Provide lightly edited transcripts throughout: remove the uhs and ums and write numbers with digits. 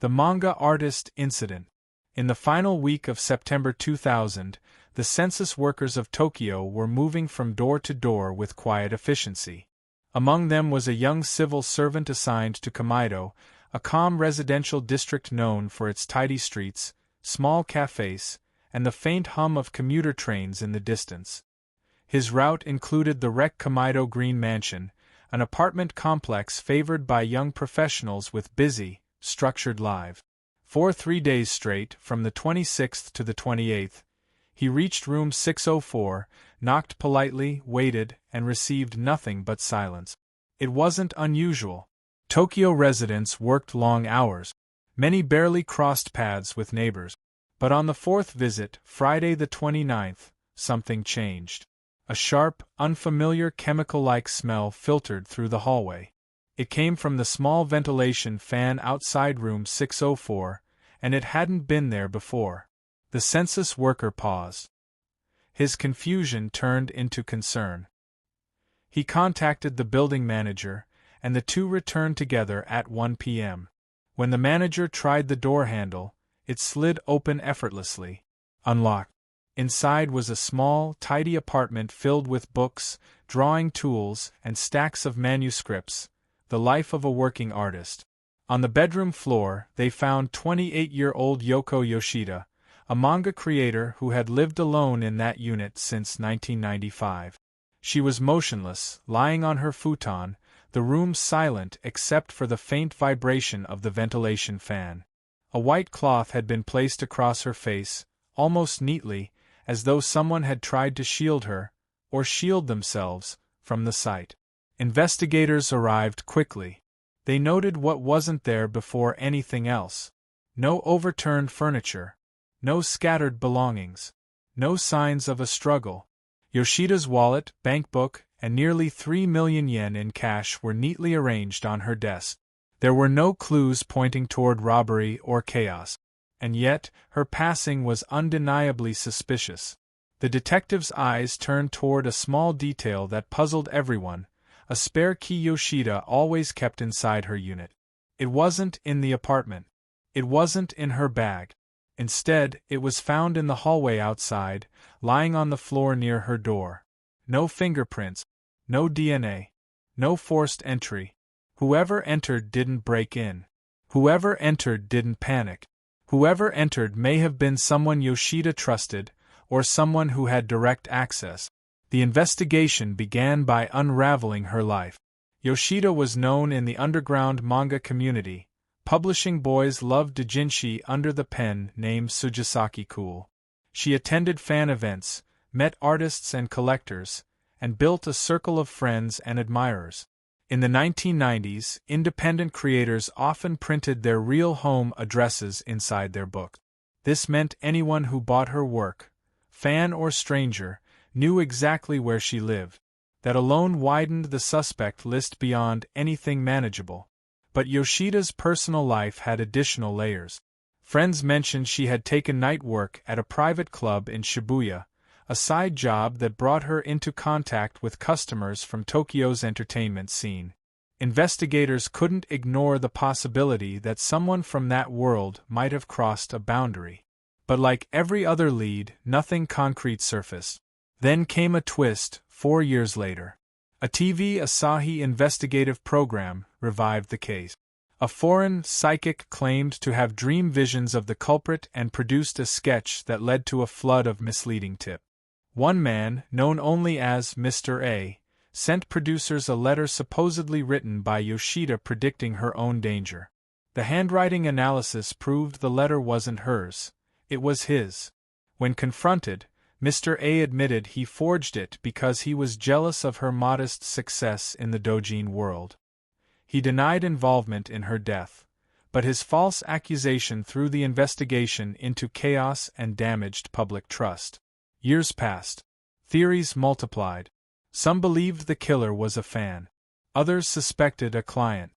The manga artist incident. In the final week of September 2000, the census workers of Tokyo were moving from door to door with quiet efficiency. Among them was a young civil servant assigned to Kamaido, a calm residential district known for its tidy streets, small cafes, and the faint hum of commuter trains in the distance. His route included the wrecked Kamaido Green Mansion, an apartment complex favored by young professionals with busy, structured lives. For 3 days straight, from the 26th to the 28th, he reached room 604, knocked politely, waited, and received nothing but silence. It wasn't unusual. Tokyo residents worked long hours. Many barely crossed paths with neighbors. But on the fourth visit, Friday the 29th, something changed. A sharp, unfamiliar chemical-like smell filtered through the hallway. It came from the small ventilation fan outside room 604, and it hadn't been there before. The census worker paused. His confusion turned into concern. He contacted the building manager, and the two returned together at 1 p.m. When the manager tried the door handle, it slid open effortlessly. Unlocked. Inside was a small, tidy apartment filled with books, drawing tools, and stacks of manuscripts, the life of a working artist. On the bedroom floor, they found 28-year-old Yoko Yoshida, a manga creator who had lived alone in that unit since 1995. She was motionless, lying on her futon, the room silent except for the faint vibration of the ventilation fan. A white cloth had been placed across her face, almost neatly, as though someone had tried to shield her, or shield themselves, from the sight. Investigators arrived quickly. They noted what wasn't there before anything else. No overturned furniture. No scattered belongings. No signs of a struggle. Yoshida's wallet, bankbook, and nearly 3 million yen in cash were neatly arranged on her desk. There were no clues pointing toward robbery or chaos. And yet, her passing was undeniably suspicious. The detective's eyes turned toward a small detail that puzzled everyone, a spare key Yoshida always kept inside her unit. It wasn't in the apartment. It wasn't in her bag. Instead, it was found in the hallway outside, lying on the floor near her door. No fingerprints. No DNA. No forced entry. Whoever entered didn't break in. Whoever entered didn't panic. Whoever entered may have been someone Yoshida trusted, or someone who had direct access. The investigation began by unraveling her life. Yoshida was known in the underground manga community. Publishing boys loved doujinshi under the pen name Sujisaki Cool. She attended fan events, met artists and collectors, and built a circle of friends and admirers. In the 1990s, independent creators often printed their real home addresses inside their books. This meant anyone who bought her work, fan or stranger, knew exactly where she lived. That alone widened the suspect list beyond anything manageable. But Yoshida's personal life had additional layers. Friends mentioned she had taken night work at a private club in Shibuya, a side job that brought her into contact with customers from Tokyo's entertainment scene. Investigators couldn't ignore the possibility that someone from that world might have crossed a boundary. But like every other lead, nothing concrete surfaced. Then came a twist, 4 years later. A TV Asahi investigative program revived the case. A foreign psychic claimed to have dream visions of the culprit and produced a sketch that led to a flood of misleading tips. One man, known only as Mr. A, sent producers a letter supposedly written by Yoshida predicting her own danger. The handwriting analysis proved the letter wasn't hers, it was his. When confronted, Mr. A admitted he forged it because he was jealous of her modest success in the doujin world. He denied involvement in her death, but his false accusation threw the investigation into chaos and damaged public trust. Years passed. Theories multiplied. Some believed the killer was a fan. Others suspected a client.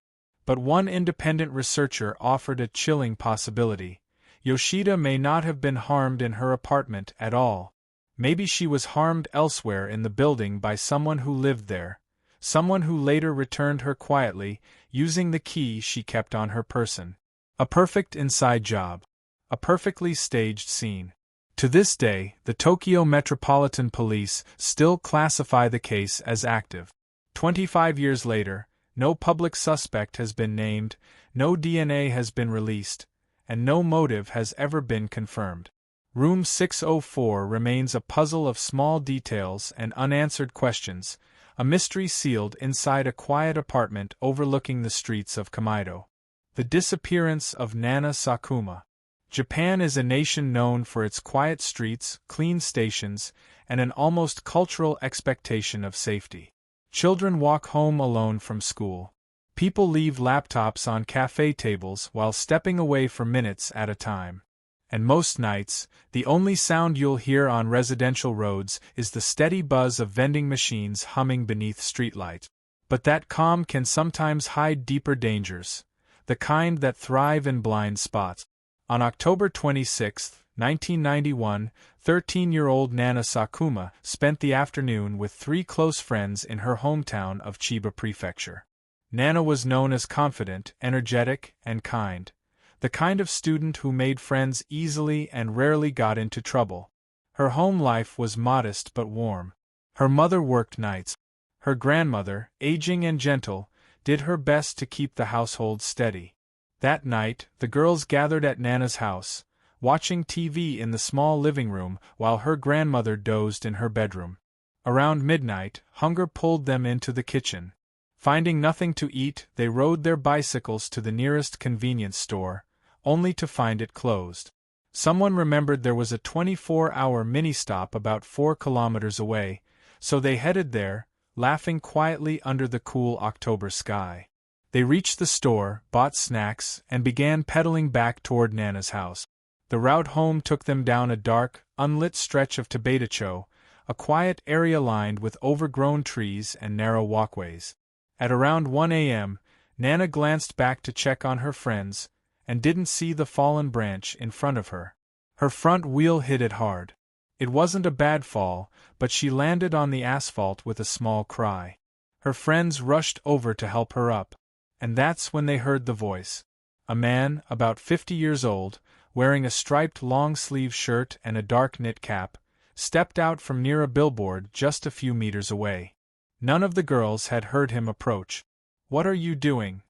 But one independent researcher offered a chilling possibility. Yoshida may not have been harmed in her apartment at all. Maybe she was harmed elsewhere in the building by someone who lived there, someone who later returned her quietly, using the key she kept on her person. A perfect inside job. A perfectly staged scene. To this day, the Tokyo Metropolitan Police still classify the case as active. 25 years later, no public suspect has been named, no DNA has been released, and no motive has ever been confirmed. Room 604 remains a puzzle of small details and unanswered questions, a mystery sealed inside a quiet apartment overlooking the streets of Kamaido. The disappearance of Nana Sakuma. Japan is a nation known for its quiet streets, clean stations, and an almost cultural expectation of safety. Children walk home alone from school. People leave laptops on cafe tables while stepping away for minutes at a time. And most nights, the only sound you'll hear on residential roads is the steady buzz of vending machines humming beneath streetlights. But that calm can sometimes hide deeper dangers, the kind that thrive in blind spots. On October 26, 1991, 13-year-old Nana Sakuma spent the afternoon with 3 close friends in her hometown of Chiba Prefecture. Nana was known as confident, energetic, and kind, the kind of student who made friends easily and rarely got into trouble. Her home life was modest but warm. Her mother worked nights. Her grandmother, aging and gentle, did her best to keep the household steady. That night, the girls gathered at Nana's house, watching TV in the small living room while her grandmother dozed in her bedroom. Around midnight, hunger pulled them into the kitchen. Finding nothing to eat, they rode their bicycles to the nearest convenience store, only to find it closed. Someone remembered there was a 24-hour mini-stop about 4 kilometers away, so they headed there, laughing quietly under the cool October sky. They reached the store, bought snacks, and began pedaling back toward Nana's house. The route home took them down a dark, unlit stretch of Tabedacho, a quiet area lined with overgrown trees and narrow walkways. At around 1 a.m., Nana glanced back to check on her friends, and didn't see the fallen branch in front of her. Her front wheel hit it hard. It wasn't a bad fall, but she landed on the asphalt with a small cry. Her friends rushed over to help her up. And that's when they heard the voice. A man, about 50 years old, wearing a striped long-sleeve shirt and a dark knit cap, stepped out from near a billboard just a few meters away. None of the girls had heard him approach. "What are you doing?"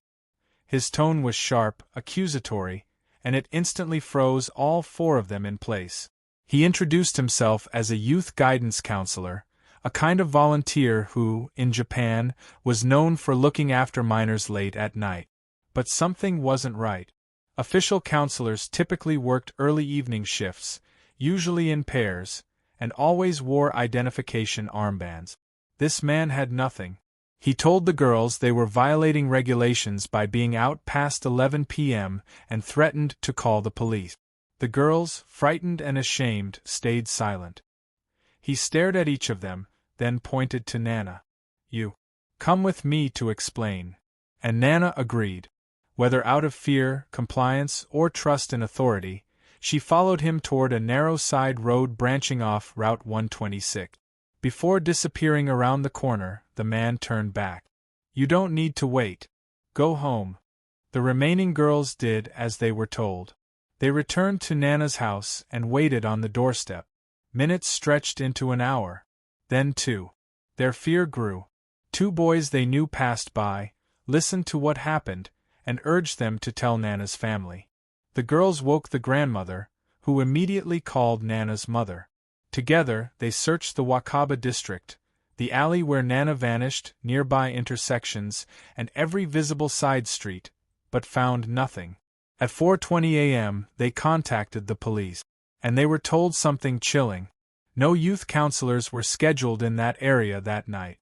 His tone was sharp, accusatory, and it instantly froze all 4 of them in place. He introduced himself as a youth guidance counselor, a kind of volunteer who, in Japan, was known for looking after minors late at night. But something wasn't right. Official counselors typically worked early evening shifts, usually in pairs, and always wore identification armbands. This man had nothing. He told the girls they were violating regulations by being out past 11 p.m. and threatened to call the police. The girls, frightened and ashamed, stayed silent. He stared at each of them, then pointed to Nana. "You. Come with me to explain." And Nana agreed. Whether out of fear, compliance, or trust in authority, she followed him toward a narrow side road branching off Route 126. Before disappearing around the corner, the man turned back. "You don't need to wait. Go home." The remaining girls did as they were told. They returned to Nana's house and waited on the doorstep. Minutes stretched into an hour. Then 2. Their fear grew. 2 boys they knew passed by, listened to what happened, and urged them to tell Nana's family. The girls woke the grandmother, who immediately called Nana's mother. Together, they searched the Wakaba district, the alley where Nana vanished, nearby intersections, and every visible side street, but found nothing. At 4:20 a.m., they contacted the police, and they were told something chilling. No youth counselors were scheduled in that area that night.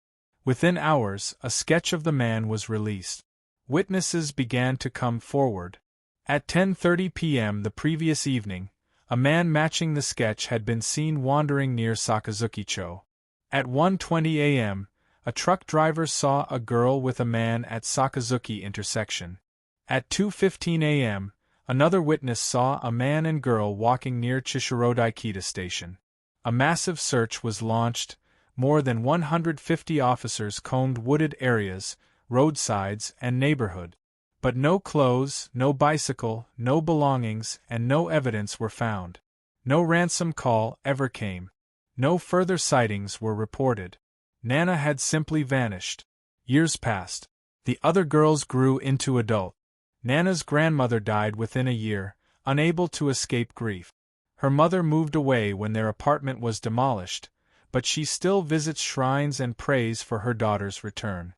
Within hours, a sketch of the man was released. Witnesses began to come forward. At 10:30 p.m. the previous evening, a man matching the sketch had been seen wandering near Sakazuki-cho. At 1:20 a.m., a truck driver saw a girl with a man at Sakazuki intersection. At 2:15 a.m., another witness saw a man and girl walking near Chishirodaikita station. A massive search was launched. More than 150 officers combed wooded areas, roadsides, and neighborhood. But no clothes, no bicycle, no belongings, and no evidence were found. No ransom call ever came. No further sightings were reported. Nana had simply vanished. Years passed. The other girls grew into adult. Nana's grandmother died within a year, unable to escape grief. Her mother moved away when their apartment was demolished, but she still visits shrines and prays for her daughter's return.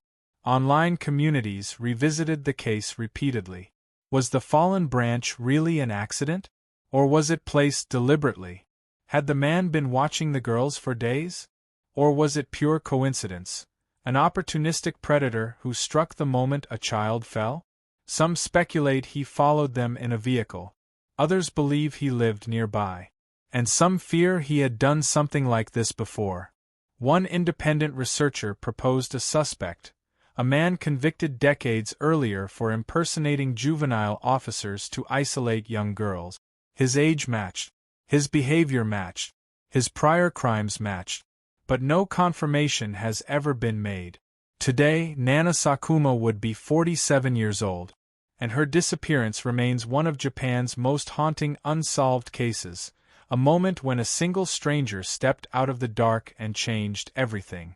Online communities revisited the case repeatedly. Was the fallen branch really an accident? Or was it placed deliberately? Had the man been watching the girls for days? Or was it pure coincidence? An opportunistic predator who struck the moment a child fell? Some speculate he followed them in a vehicle. Others believe he lived nearby. And some fear he had done something like this before. One independent researcher proposed a suspect, a man convicted decades earlier for impersonating juvenile officers to isolate young girls. His age matched. His behavior matched. His prior crimes matched. But no confirmation has ever been made. Today, Nana Sakuma would be 47 years old, and her disappearance remains one of Japan's most haunting unsolved cases, a moment when a single stranger stepped out of the dark and changed everything.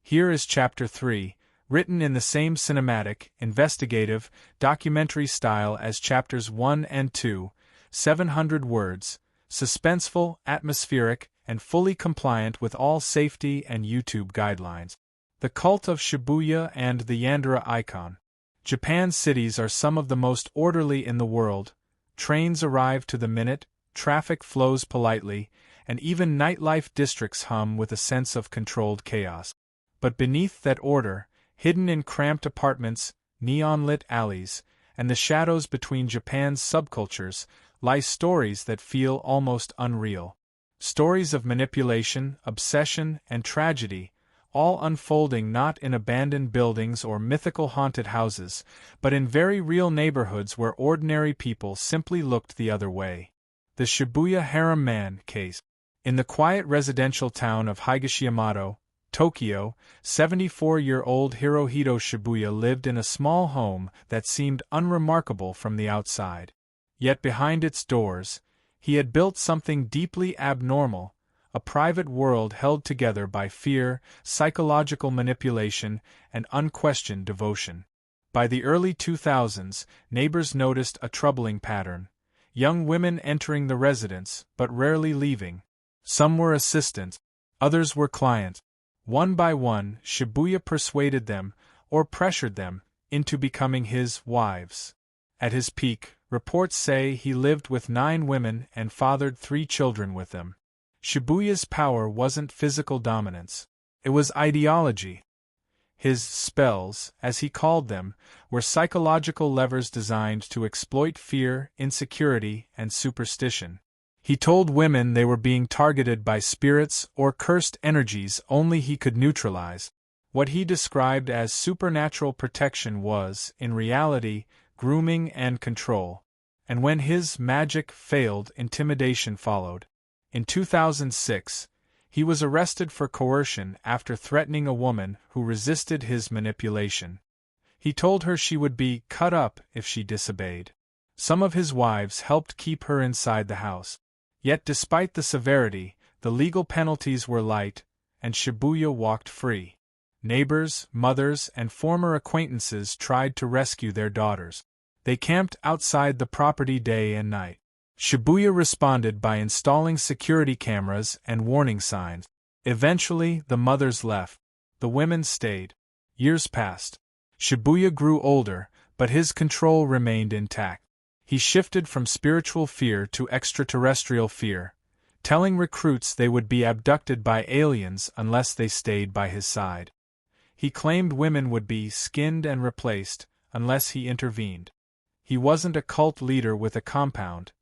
Here is Chapter 3, written in the same cinematic, investigative, documentary style as Chapters 1 and 2, 700 words, suspenseful, atmospheric, and fully compliant with all safety and YouTube guidelines. The Cult of Shibuya and the Yandere Icon. Japan's cities are some of the most orderly in the world. Trains arrive to the minute, traffic flows politely, and even nightlife districts hum with a sense of controlled chaos. But beneath that order, hidden in cramped apartments, neon-lit alleys, and the shadows between Japan's subcultures, lie stories that feel almost unreal. Stories of manipulation, obsession, and tragedy, all unfolding not in abandoned buildings or mythical haunted houses, but in very real neighborhoods where ordinary people simply looked the other way. The Shibuya Harem Man case. In the quiet residential town of Higashiyamato, Tokyo, 74-year-old Hirohito Shibuya lived in a small home that seemed unremarkable from the outside. Yet behind its doors, he had built something deeply abnormal, a private world held together by fear, psychological manipulation, and unquestioned devotion. By the early 2000s, neighbors noticed a troubling pattern. Young women entering the residence, but rarely leaving. Some were assistants, others were clients. One by one, Shibuya persuaded them, or pressured them, into becoming his wives. At his peak, reports say he lived with 9 women and fathered 3 children with them. Shibuya's power wasn't physical dominance. It was ideology. His spells, as he called them, were psychological levers designed to exploit fear, insecurity, and superstition. He told women they were being targeted by spirits or cursed energies only he could neutralize. What he described as supernatural protection was, in reality, grooming and control. And when his magic failed, intimidation followed. In 2006, he was arrested for coercion after threatening a woman who resisted his manipulation. He told her she would be cut up if she disobeyed. Some of his wives helped keep her inside the house. Yet despite the severity, the legal penalties were light, and Shibuya walked free. Neighbors, mothers, and former acquaintances tried to rescue their daughters. They camped outside the property day and night. Shibuya responded by installing security cameras and warning signs. Eventually, the mothers left. The women stayed. Years passed. Shibuya grew older, but his control remained intact. He shifted from spiritual fear to extraterrestrial fear, telling recruits they would be abducted by aliens unless they stayed by his side. He claimed women would be skinned and replaced unless he intervened. He wasn't a cult leader with a compound.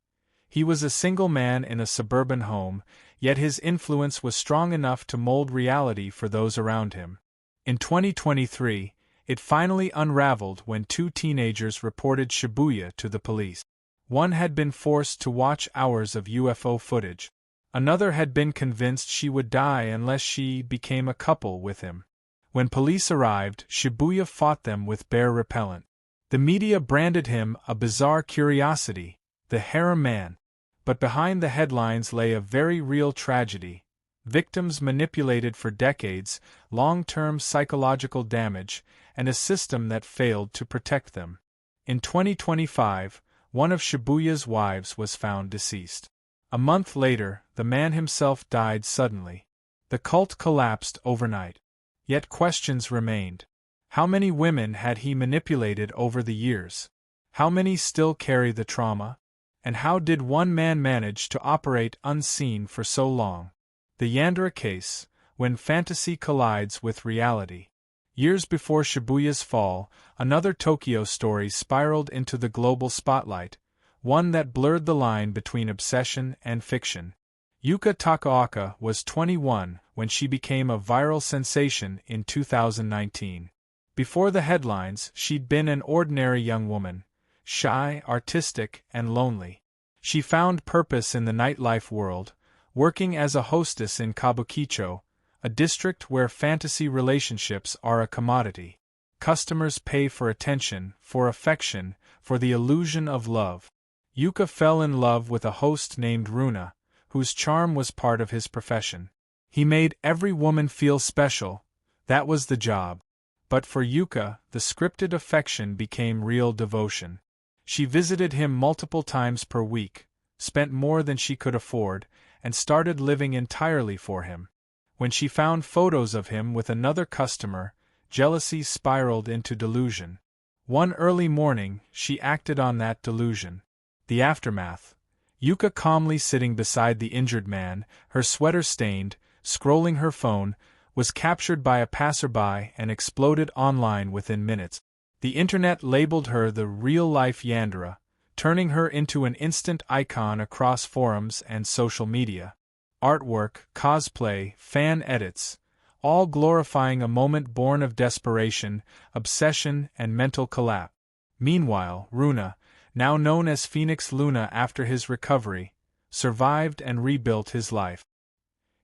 He was a single man in a suburban home, yet his influence was strong enough to mold reality for those around him. In 2023, it finally unraveled when 2 teenagers reported Shibuya to the police. One had been forced to watch hours of UFO footage. Another had been convinced she would die unless she became a couple with him. When police arrived, Shibuya fought them with bare repellent. The media branded him a bizarre curiosity, the harem man. But behind the headlines lay a very real tragedy. Victims manipulated for decades, long-term psychological damage, and a system that failed to protect them. In 2025, one of Shibuya's wives was found deceased. A month later, the man himself died suddenly. The cult collapsed overnight. Yet questions remained. How many women had he manipulated over the years? How many still carry the trauma? And how did one man manage to operate unseen for so long? The Yandere case, when fantasy collides with reality. Years before Shibuya's fall, another Tokyo story spiraled into the global spotlight, one that blurred the line between obsession and fiction. Yuka Takaoka was 21 when she became a viral sensation in 2019. Before the headlines, she'd been an ordinary young woman, shy, artistic, and lonely. She found purpose in the nightlife world, working as a hostess in Kabukicho, a district where fantasy relationships are a commodity. Customers pay for attention, for affection, for the illusion of love. Yuka fell in love with a host named Runa, whose charm was part of his profession. He made every woman feel special. That was the job. But for Yuka, the scripted affection became real devotion. She visited him multiple times per week, spent more than she could afford, and started living entirely for him. When she found photos of him with another customer, jealousy spiraled into delusion. One early morning, she acted on that delusion. The aftermath. Yuka, calmly sitting beside the injured man, her sweater stained, scrolling her phone, was captured by a passerby and exploded online within minutes. The internet labeled her the real-life Yandere, turning her into an instant icon across forums and social media. Artwork, cosplay, fan edits, all glorifying a moment born of desperation, obsession, and mental collapse. Meanwhile, Runa, now known as Phoenix Luna after his recovery, survived and rebuilt his life.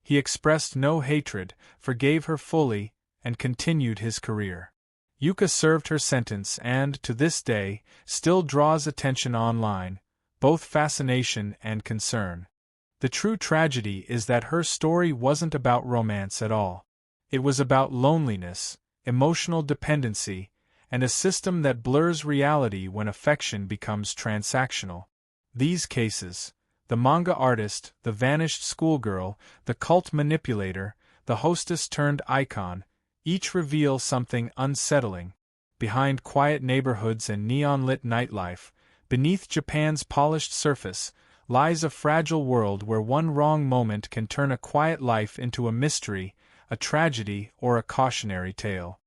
He expressed no hatred, forgave her fully, and continued his career. Yuka served her sentence and, to this day, still draws attention online, both fascination and concern. The true tragedy is that her story wasn't about romance at all. It was about loneliness, emotional dependency, and a system that blurs reality when affection becomes transactional. These cases, the manga artist, the vanished schoolgirl, the cult manipulator, the hostess-turned-icon, each reveal something unsettling. Behind quiet neighborhoods and neon-lit nightlife, beneath Japan's polished surface, lies a fragile world where one wrong moment can turn a quiet life into a mystery, a tragedy, or a cautionary tale.